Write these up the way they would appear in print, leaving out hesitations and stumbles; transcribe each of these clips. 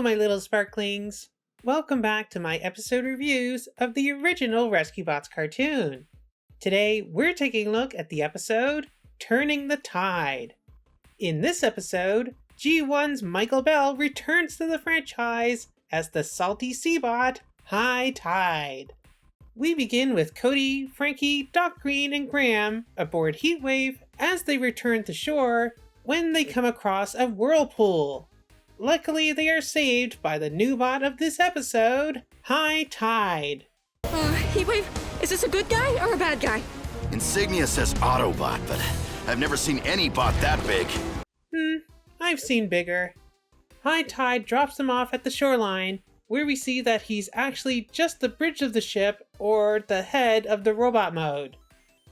Hello, my little sparklings. Welcome back to my episode reviews of the original Rescue Bots cartoon. Today, we're taking a look at the episode, Turning the Tide. In this episode, G1's Michael Bell returns to the franchise as the salty seabot, High Tide. We begin with Cody, Frankie, Doc Green, and Graham aboard Heatwave as they return to shore when they come across a whirlpool. Luckily, they are saved by the new bot of this episode, High Tide. Heatwave, is this a good guy or a bad guy? Insignia says Autobot, but I've never seen any bot that big. I've seen bigger. High Tide drops them off at the shoreline, where we see that he's actually just the bridge of the ship, or the head of the robot mode.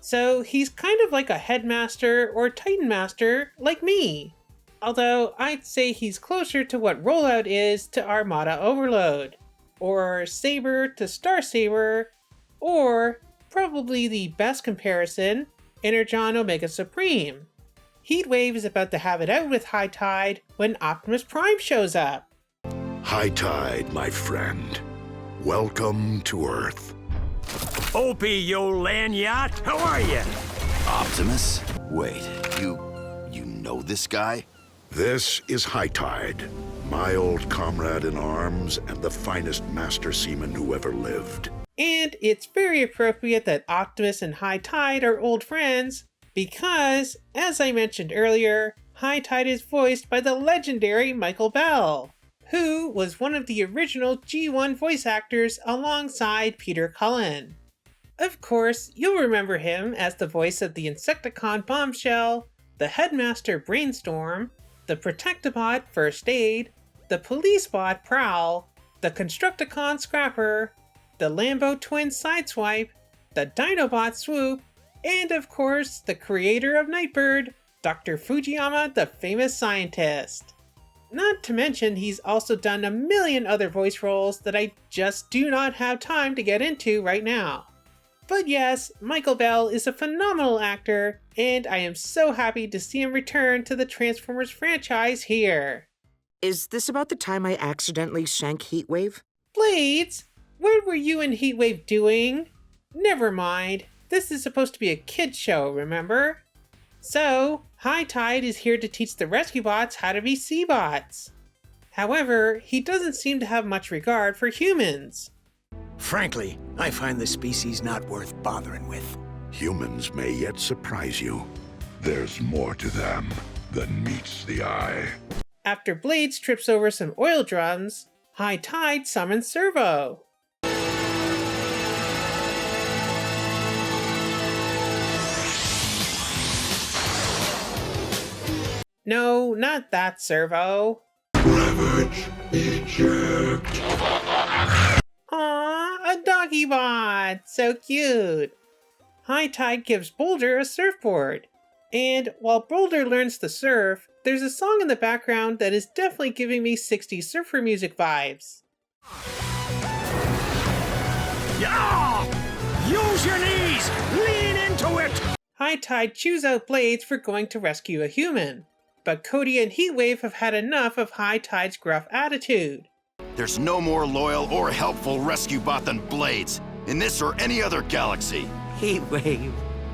So he's kind of like a headmaster or Titan master, like me. Although I'd say he's closer to what Rollout is to Armada Overload, or Saber to Star Saber, or probably the best comparison, Energon Omega Supreme. Heatwave is about to have it out with High Tide when Optimus Prime shows up. High Tide, my friend. Welcome to Earth. Opie, yo land yacht, how are you? Optimus? Wait, you know this guy? This is High Tide, my old comrade in arms and the finest master seaman who ever lived. And it's very appropriate that Optimus and High Tide are old friends, because, as I mentioned earlier, High Tide is voiced by the legendary Michael Bell, who was one of the original G1 voice actors alongside Peter Cullen. Of course, you'll remember him as the voice of the Insecticon Bombshell, the Headmaster Brainstorm, the Protectobot First Aid, the Police Bot Prowl, the Constructicon Scrapper, the Lambo Twin Sideswipe, the Dinobot Swoop, and of course, the creator of Nightbird, Dr. Fujiyama, the famous scientist. Not to mention, he's also done a million other voice roles that I just do not have time to get into right now. But yes, Michael Bell is a phenomenal actor, and I am so happy to see him return to the Transformers franchise here. Is this about the time I accidentally sank Heatwave? Blades, what were you and Heatwave doing? Never mind, this is supposed to be a kid's show, remember? So, High Tide is here to teach the Rescue Bots how to be seabots. However, he doesn't seem to have much regard for humans. Frankly, I find the species not worth bothering with. Humans may yet surprise you. There's more to them than meets the eye. After Blades trips over some oil drums, High Tide summons Servo. No, not that Servo. Ravage, eject. Aww, a doggy bot! So cute! High Tide gives Boulder a surfboard. And while Boulder learns to surf, there's a song in the background that is definitely giving me 60s surfer music vibes. Yeah! Use your knees! Lean into it! High Tide chews out Blades for going to rescue a human. But Cody and Heatwave have had enough of High Tide's gruff attitude. There's no more loyal or helpful rescue bot than Blades, in this or any other galaxy. Heatwave,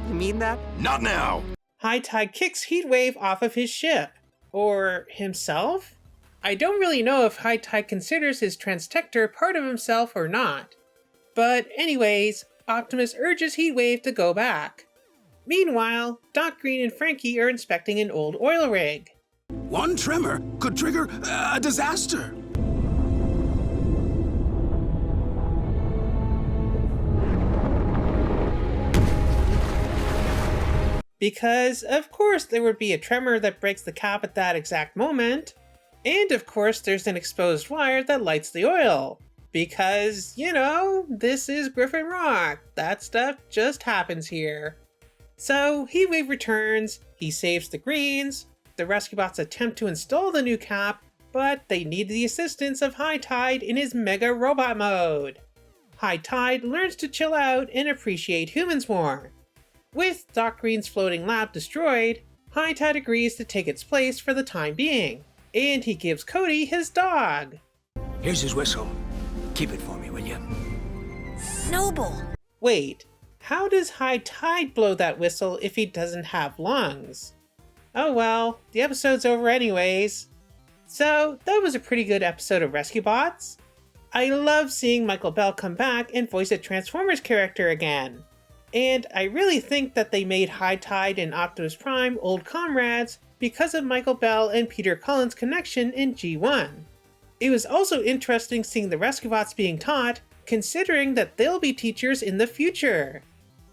you mean that? Not now! High Tide kicks Heatwave off of his ship. Or himself? I don't really know if High Tide considers his Transtector part of himself or not. But anyways, Optimus urges Heatwave to go back. Meanwhile, Doc Green and Frankie are inspecting an old oil rig. One tremor could trigger a disaster. Because, of course, there would be a tremor that breaks the cap at that exact moment. And, of course, there's an exposed wire that lights the oil. Because, you know, this is Griffin Rock. That stuff just happens here. So, Heatwave returns, he saves the Greens, the Rescue Bots attempt to install the new cap, but they need the assistance of High Tide in his Mega Robot mode. High Tide learns to chill out and appreciate humans more. With Doc Green's floating lab destroyed, High Tide agrees to take its place for the time being, and he gives Cody his dog. Here's his whistle. Keep it for me, will you? Noble. Wait, how does High Tide blow that whistle if he doesn't have lungs? Oh well, the episode's over anyways. So, that was a pretty good episode of Rescue Bots. I love seeing Michael Bell come back and voice a Transformers character again. And I really think that they made High Tide and Optimus Prime old comrades because of Michael Bell and Peter Cullen's connection in G1. It was also interesting seeing the Rescue Bots being taught, considering that they'll be teachers in the future.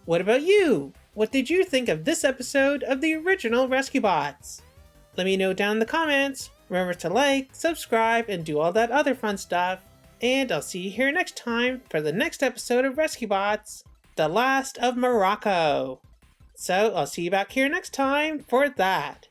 What about you? What did you think of this episode of the original Rescue Bots? Let me know down in the comments. Remember to like, subscribe, and do all that other fun stuff. And I'll see you here next time for the next episode of Rescue Bots, The Last of Morocco. So I'll see you back here next time for that.